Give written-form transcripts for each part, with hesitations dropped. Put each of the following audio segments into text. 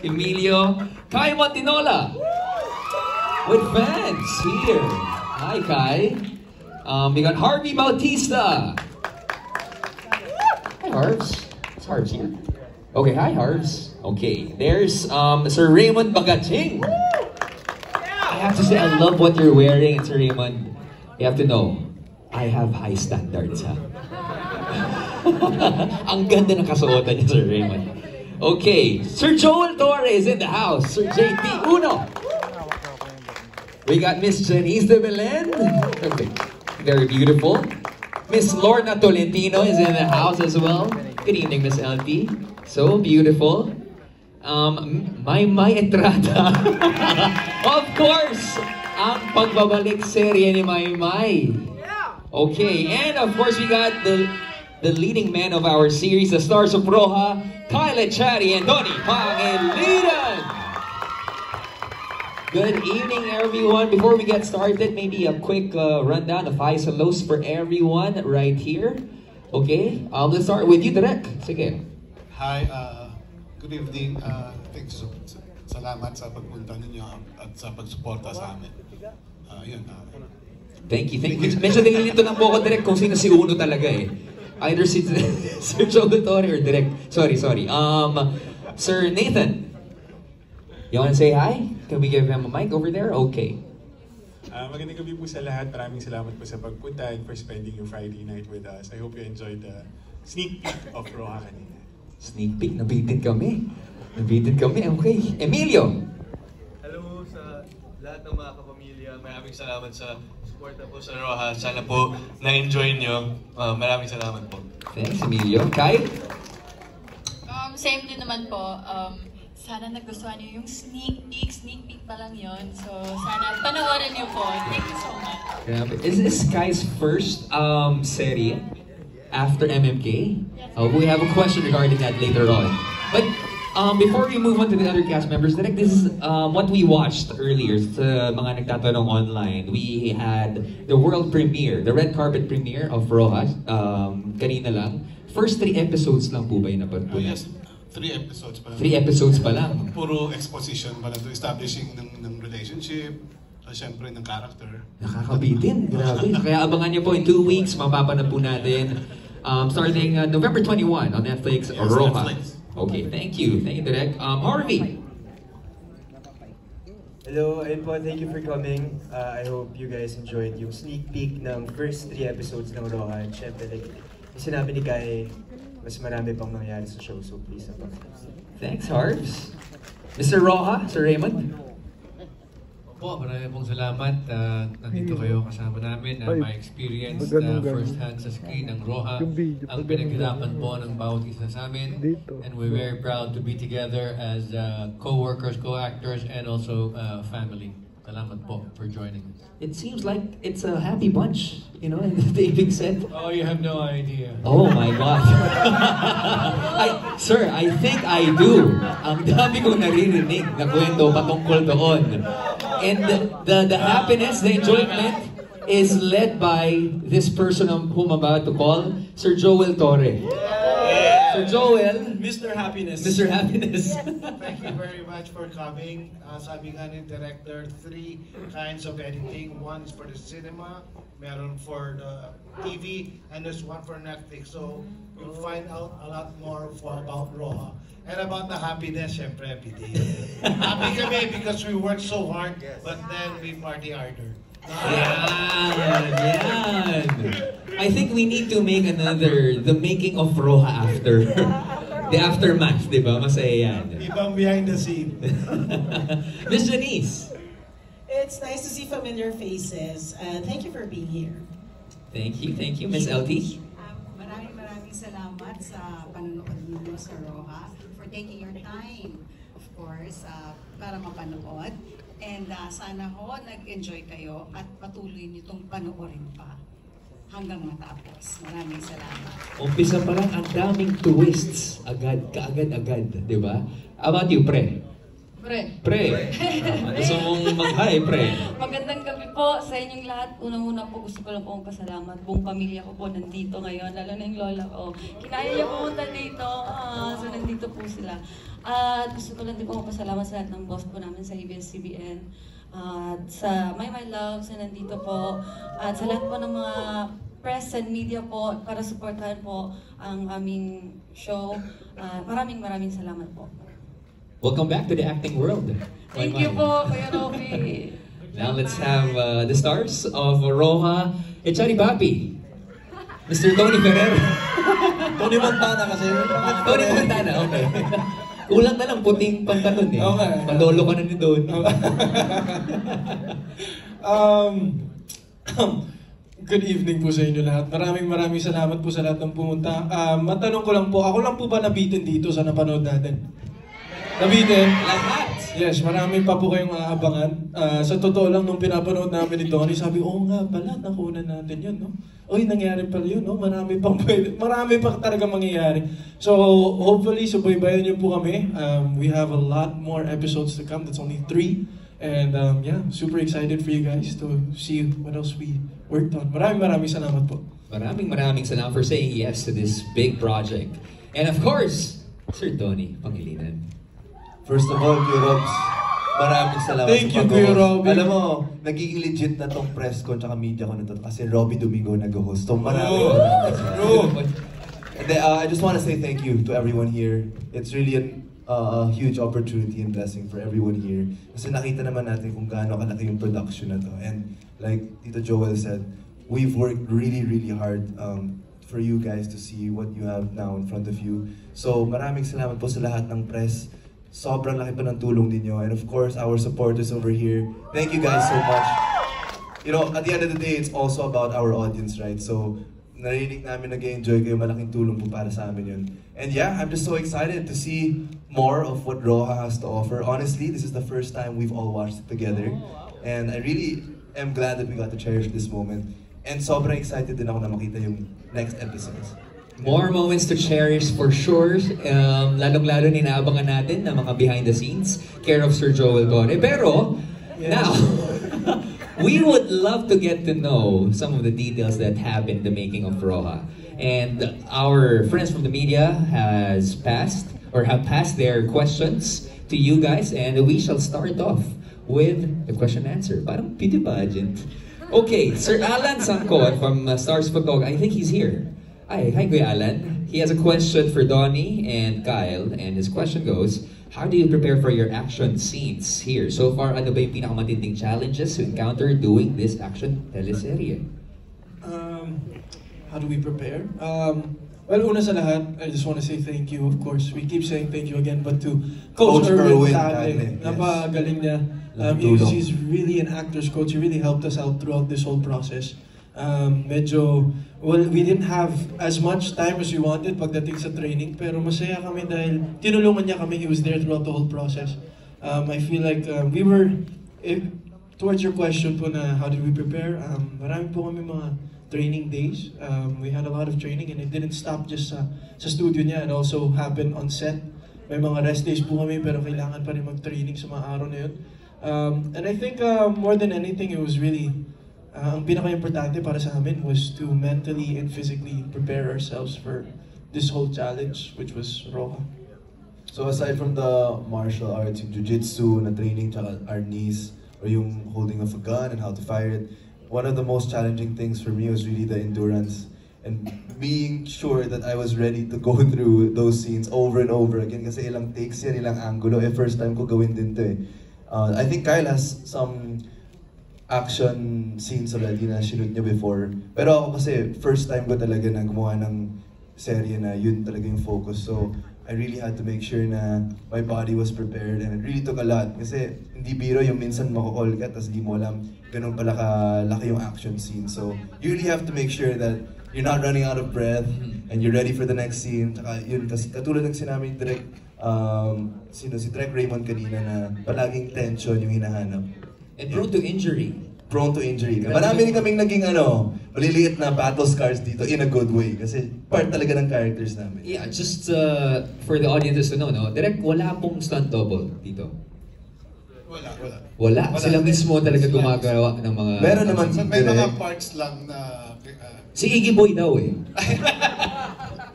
Emilio, Kai Montinola. With fans here. Hi, Kai. We got Harvey Bautista. Hi, Harvs. Is Harvs here? Okay, hi, Harvs. Okay, there's Sir Raymond Bagaching. I have to say, I love what you're wearing, Sir Raymond. You have to know, I have high standards, ha? Ang ganda ng kasuotan niya, Sir Raymond. Okay, Sir Joel Torres in the house. Sir JT Uno. We got Miss Janice de Belen. Okay. Very beautiful. Miss Lorna Tolentino is in the house as well. Good evening, Miss LT. So beautiful. May Estrada. Of course, ang pagbabalik serye ni May. Okay, and of course we got the leading man of our series, the stars of Roja, Kyle Echari and Donnie Pangilinan. Good evening, everyone. Before we get started, maybe a quick rundown of highs and lows for everyone right here. Okay, let's start with you, Direk. Sige. Hi, good evening. Thanks. Salamat sa pagpunta ninyo at sa pagsuporta sa amin. Thank you. Medyo nililito lang po ako, Direk, kung sino si Uno talaga eh. Either si Sir Joe Torre or Direk. Sorry. Sir Nathan. You want to say hi? Can we give him a mic over there? Okay. Magandang gabi po sa lahat. Maraming salamat po sa pagpunta and for spending your Friday night with us. I hope you enjoyed the sneak peek of Roja kanina. Sneak peek? Nabitin kami. Okay. Emilio! Hello sa lahat ng mga kapamilya. Maraming salamat sa suporta po sa Roja. Sana po na-enjoy nyo. Maraming salamat po. Thanks, Emilio. Kai? Same din naman po. Sana nagustuhan niyo yung sneak peek pa lang yun. So, sana panoorin niyo po. Thank you so much. Is this Kai's first serie after MMK? We have a question regarding that later on. But before we move on to the other cast members, Direk, this is what we watched earlier sa mga nagtatanong online. We had the world premiere, the red carpet premiere of Roja, kanina lang. First 3 episodes lang po ba yung napagpunan? Yes, 3 episodes pa lang. 3 episodes pa lang. Puro exposition pa lang to establishing ng relationship, syempre ng character. Nakakabitin, grabe. Kaya abangan niyo po in 2 weeks, mapapanood po natin. Starting November 21 on Netflix, yes, Roja. Netflix. Okay, thank you, Direk. Harvey. Hello, ayun po, thank you for coming. I hope you guys enjoyed yung sneak peek ng first 3 episodes ng Roja. And syempre, like, yung sinabi ni Kai, mas marami pang mangyayari sa show, so please support. Thanks, Harvs. Mr. Roja, Sir Raymond. Po, marami pong salamat. Nandito kayo kasama namin. Ma-experience first hand sa screen ng Roja. Ang pinaghirapan po ng bawat isa sa amin. And we're very proud to be together as co-workers, co-actors, and also family. Salamat po for joining us. It seems like it's a happy bunch, you know, in the taping set. Oh, you have no idea. Oh my God. Sir, I think I do. Ang dami kong naririnig na kwento patungkol doon. And the happiness, the enjoyment is led by this person whom I'm about to call, Sir Joel Torre. Sir Joel. Mr. Happiness. Mr. Happiness. Thank you very much for coming. Sabi nga ni Director, 3 kinds of editing. One is for the cinema, meron for the TV, and there's one for Netflix. So you'll find out a lot more about Roja. And about the happiness, syempre, everyday. Happy kami because we work so hard, but then we party harder. Yan. I think we need to make another, the making of Roja after. The aftermath, di ba? Masaya yan. Ibang behind the scene. Miss Janice. It's nice to see familiar faces. Thank you for being here. Thank you. Miss LT. Maraming salamat sa panonood ninyo sa Roja, for taking your time, of course, para mapanood. And sana ho, nag-enjoy kayo at patuloy niyo itong panoorin pa hanggang matapos. Maraming salamat. Umpisa pa lang, ang daming twists. Kaagad-agad, di ba? How about you, Pre? Pre. Gusto mong mag-hi, Pre? Magandang gabi po sa inyong lahat. Unang-una po gusto ko lang pong pasalamat. Buong pamilya ko po nandito ngayon, lalo na yung lola ko. Kinaya niya pumunta dito, so nandito po sila. At gusto ko lang din po magpasalamat sa lahat ng boss po namin sa ABS-CBN. At sa My Loves na nandito po. At sa lahat po ng mga press and media po para supportahan po ang aming show. Maraming salamat po. Welcome back to the acting world. Thank you po, Kuya Robby. Now let's have the stars of Roja Echari Papi. Mr. Tony Ferrer. Tony Montana kasi. Tony Montana, okay. Kulang na lang puting pantalon eh. Okay. Pandolo ka na ni Don. Good evening po sa inyo lahat. Maraming salamat po sa lahat ng pumunta. Matanong ko lang po, ako lang po ba nabitin dito sa napanood natin? Nabitin? Lahat! Yes, marami pa po kayong aabangan. Sa totoo lang, nung pinapanood namin ito, sabi, oo nga pala, nakunan natin yun, no? Uy, nangyari pala yun, no? Marami pa talaga mangyayari. So, hopefully, subaybayan niyo po kami. We have a lot more episodes to come. That's only 3. And yeah, super excited for you guys to see what else we worked on. Maraming salamat po. Maraming salamat for saying yes to this big project. And of course, Sir Tony Pangilinan. First of all, Kuya Robs, maraming salamat Thank sa you, Kuya Robby. Alam mo, nagiging legit na tong press ko tsaka media ko na to kasi Robby Domingo nag-host. So maraming salamat. And then, I just want to say thank you to everyone here. It's really a huge opportunity and blessing for everyone here. Kasi nakita naman natin kung gaano kalaki yung production na to. And like Tito Joel said, we've worked really hard for you guys to see what you have now in front of you. So maraming salamat po sa lahat ng press. Sobrang laki pa ng tulong ninyo. And of course, our supporters over here. Thank you guys so much. You know, at the end of the day, it's also about our audience, right? So, narinig namin nag-enjoy kayo, malaking tulong po para sa amin yun. And yeah, I'm just so excited to see more of what Roja has to offer. Honestly, this is the first time we've all watched it together. And I really am glad that we got to cherish this moment. And sobrang excited din ako na makita yung next episodes. More moments to cherish for sure. Lalong-lalo ninaabangan natin na mga behind the scenes. Care of Sir Joel Gore. Pero, now, we would love to get to know some of the details that have been the making of Roja. And our friends from the media have passed their questions to you guys. And we shall start off with the question and answer. Parang beauty pageant. Okay, Sir Alan Sancon from Stars Photog. I think he's here. Hi, Kuya Alan. He has a question for Donnie and Kyle, and his question goes, how do you prepare for your action scenes here? So far, ano ba yung pinakamatinding challenges you encounter doing this action teleserye? How do we prepare? Well, una sa lahat, I just want to say thank you, of course. We keep saying thank you again, but to Coach Erwin Tane, napagaling niya. He's really an actor's coach. He really helped us out throughout this whole process. We didn't have as much time as we wanted pagdating sa training, pero masaya kami dahil tinulungan niya kami. He was there throughout the whole process. I feel like towards your question po na how did we prepare, marami po kami mga training days. We had a lot of training and it didn't stop just sa studio niya. It also happened on set. May mga rest days po kami pero kailangan pa rin mag-training sa mga araw na yun. And I think more than anything, it was really ang pinaka-importante para sa amin was to mentally and physically prepare ourselves for this whole challenge, which was Roja. So aside from the martial arts, yung jiu-jitsu na training, tsaka our knees, or yung holding of a gun and how to fire it, one of the most challenging things for me was really the endurance and being sure that I was ready to go through those scenes over and over again kasi ilang takes yan, ilang angulo. First time ko gawin din to eh. I think Kyle has some action scenes already na shoot niya before. Pero ako kasi first time ko talaga na gumawa ng serye na yun talaga yung focus. So I really had to make sure na my body was prepared and it really took a lot. Kasi hindi biro yung minsan mako-call ka tapos di mo alam ganun pala kalaki yung action scene. So you really have to make sure that you're not running out of breath and you're ready for the next scene. Tsaka yun, kasi katulad ng sinabi ni Direk, si Direk Raymond kanina na palaging tension yung hinahanap. And prone to injury. Prone to injury. Marami rin kaming naging maliliit na battle scars dito in a good way. Kasi part talaga ng characters namin. Yeah, just for the audiences to know, no? Direct, wala pong stunt double dito. Wala. Sila mismo talaga gumagawa ng mga... Meron naman may mga parts lang na... Si Iggy Boy daw eh.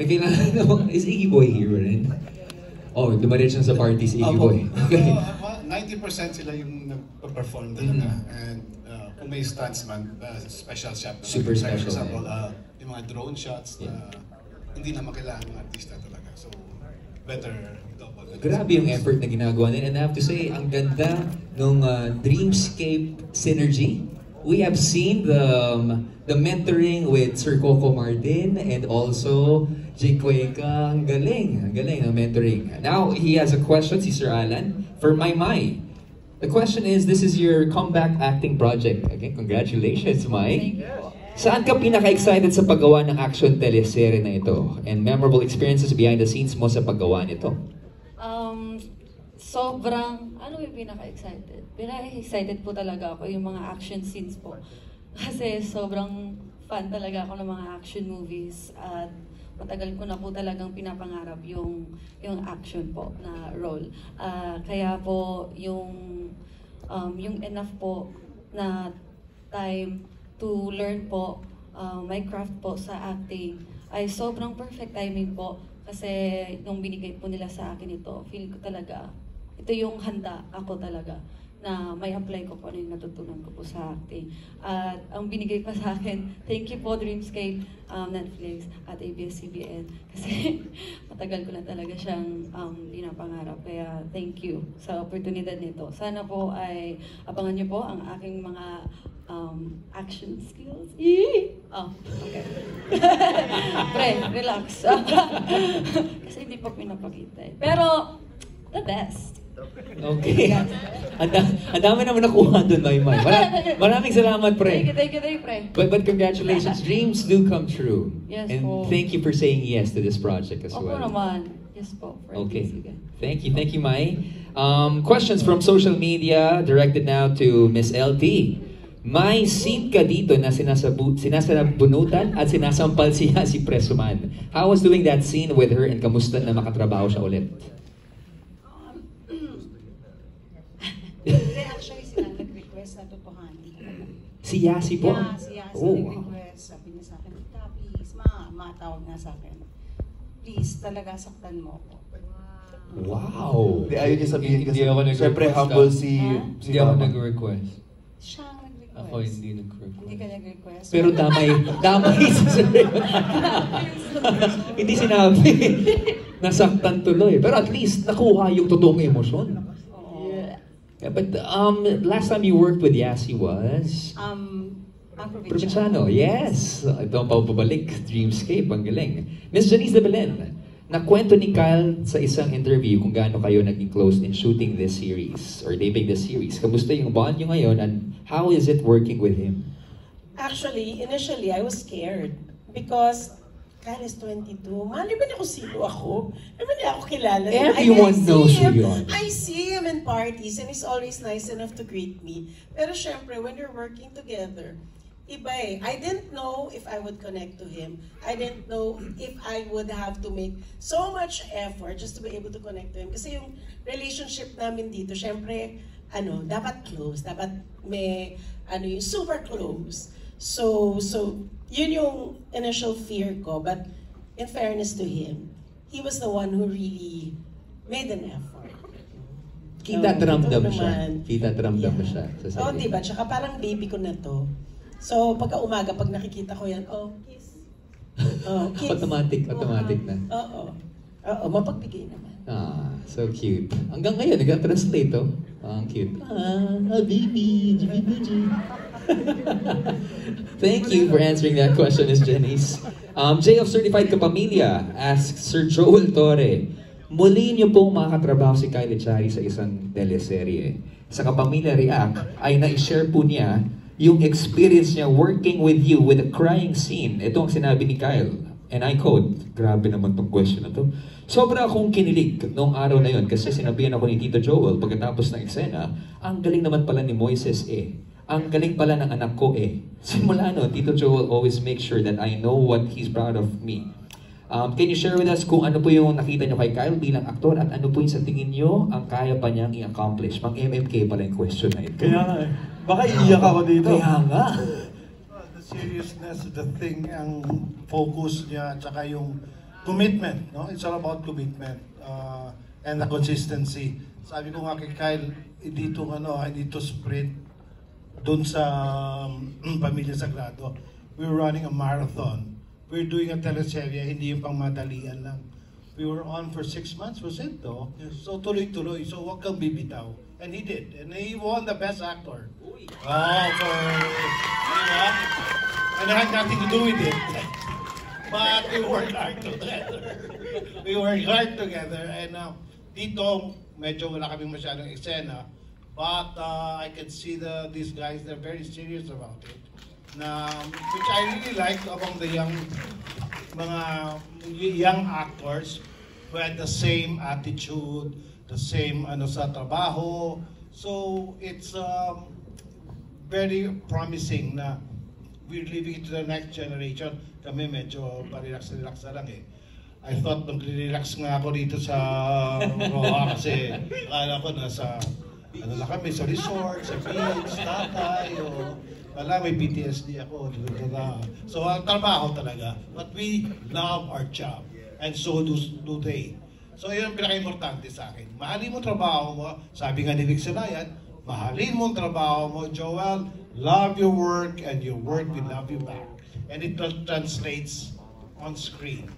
May kailangan is Iggy Boy here rin? Oh, dumaritso sa party si Iggy Boy. 90% sila yung nag-perform talaga. And kung may stunts man, special shot. Super like, special. For example, yung mga drone shots na hindi na makailangan ng artista talaga. So, better double. Grabe yung effort na ginagawa nila. And I have to say, ang ganda nung Dreamscape synergy. We have seen the mentoring with Sir Coco Martin and also Jay Cuenca. Ang galing ng mentoring. Now, he has a question, si Sir Alan, for Mai. The question is, this is your comeback acting project. Okay, congratulations, Mai. Saan ka pinaka-excited sa paggawa ng action teleserye na ito? And memorable experiences behind the scenes mo sa paggawa nito? Sobrang, ano yung pinaka-excited? Pinaka-excited po talaga ako yung mga action scenes po. Kasi sobrang fan talaga ako ng mga action movies at matagal ko na po talagang pinapangarap yung action po na role. Kaya po yung enough po na time to learn po my craft po sa acting ay sobrang perfect timing po kasi nung binigay po nila sa akin ito, feel ko talaga ito yung handa ako talaga na may apply ko po ano yung natutunan ko po sa acting. At ang binigay pa sa akin, thank you po Dreamscape, Netflix at ABS-CBN kasi matagal ko na talaga siyang pinapangarap. Kaya thank you sa oportunidad nito. Sana po ay abangan niyo po ang aking mga action skills. Okay. Pre, relax. Kasi hindi pa pinapakita eh. Pero, the best. Okay. Ang dami naman nakuha doon, Mai. Maraming salamat, pre. Thank you, pre. But congratulations. Dreams do come true. Yes and po. thank you for saying yes to this project as well. Ako naman. Yes po. Okay. Thank you, Mai. Questions from social media directed now to Miss LT. May scene ka dito na sinasabunutan at sinasampal siya si Presuman. How was doing that scene with her and kamusta na makatrabaho siya ulit? Actually, sila nag-request na tutuhanin. Si Yasi po? Yeah, si Yasi nag-request. Sabi niya sa akin, Tita, please, matawag na sa akin. Please, talaga saktan mo ako. Wow! Ayaw niya sabihin kasi, Hindi ako nag-request. syempre humble si Hindi ako nag-request. Siya ang nag-request. Ako hindi nag-request. Hindi ka nag-request. Pero damay sa Hindi sinabi. Nasaktan tuloy. Pero at least nakuha yung totoong emosyon. Yeah, but last time you worked with Yasi was? Ang Provinciano, yes. Ito ang pabalik, Dreamscape, ang galing. Miss Janice de Belen, nakwento ni Kyle sa isang interview kung gaano kayo naging close in shooting this series or taping this series. Kamusta yung bond nyo ngayon and how is it working with him? Actually, initially, I was scared because Kyle is 22. Mali ba niya kung sino ako? Naman niya ako kilala. Everyone knows who you are. I see him in parties and he's always nice enough to greet me. Pero syempre, when you're working together, iba eh. I didn't know if I would connect to him. I didn't know if I would have to make so much effort just to be able to connect to him. Kasi yung relationship namin dito, syempre, dapat close. Dapat may, yung super close. So, yun yung initial fear ko. But in fairness to him, he was the one who really made an effort. Kita ramdam mo siya. Oo, diba? Tsaka parang baby ko na to. So, pagka umaga, pag nakikita ko yan, kiss. Kiss. Automatic na. Oo, mapagbigay naman. So cute. Hanggang ngayon, nag-translate to. Ang cute. Baby, Jibi. Thank you for answering that question, Ms. Janice. Jay of Certified Kapamilya asks Sir Joel Torre, muli niyo pong makakatrabaho si Kyle Echari sa isang teleserye. Sa Kapamilya React ay na-share po niya yung experience niya working with you with a crying scene. Ito ang sinabi ni Kyle. And I quote, grabe naman tong question na to. Sobra akong kinilig noong araw na yon kasi sinabihan ako ni Tito Joel pagkatapos ng eksena, ang galing naman pala ni Moises Ang galing pala ng anak ko Simula no, Tito Joel always makes sure that I know what he's proud of me. Can you share with us kung ano po yung nakita nyo kay Kyle bilang aktor at ano po yung sa tingin nyo ang kaya pa niyang i-accomplish? Pang MMK pala yung question na ito. Kaya nga baka iiyak ako dito. Kaya nga. The seriousness, the thing, ang focus niya, at saka yung commitment. No? It's all about commitment. and the consistency. Sabi ko nga kay Kyle, hindi to sprint dun sa Pamilya Sagrado. We were running a marathon. We were doing a teleserye, hindi yung pang madalian lang. We were on for 6 months, was it though? Yes. So tuloy-tuloy, so wag kang bibitaw. And he did, and he won the Best Actor. And it had nothing to do with it. But we worked hard together. And dito, medyo wala kaming masyadong eksena. But I can see these guys, they're very serious about it. Which I really like among the young actors who had the same attitude, the same sa trabaho. So it's very promising na we're leaving it to the next generation. Kami medyo parelax-relax na lang eh. I thought mag-relax nga ako dito sa Roa kasi akala ko nasa lang kami sa resort, sa beach, tatay, wala may PTSD ako. So trabaho talaga. But we love our job and so do they. So yun ang pinaka-importante sa akin. Mahalin mo trabaho mo, sabi nga ni Vic Sanayan, mahalin mo trabaho mo, Joel, love your work and your work will love you back. And it translates on screen.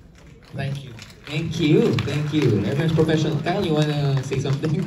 Thank you. Thank you. Everyone's professional. Kyle, you wanna say something?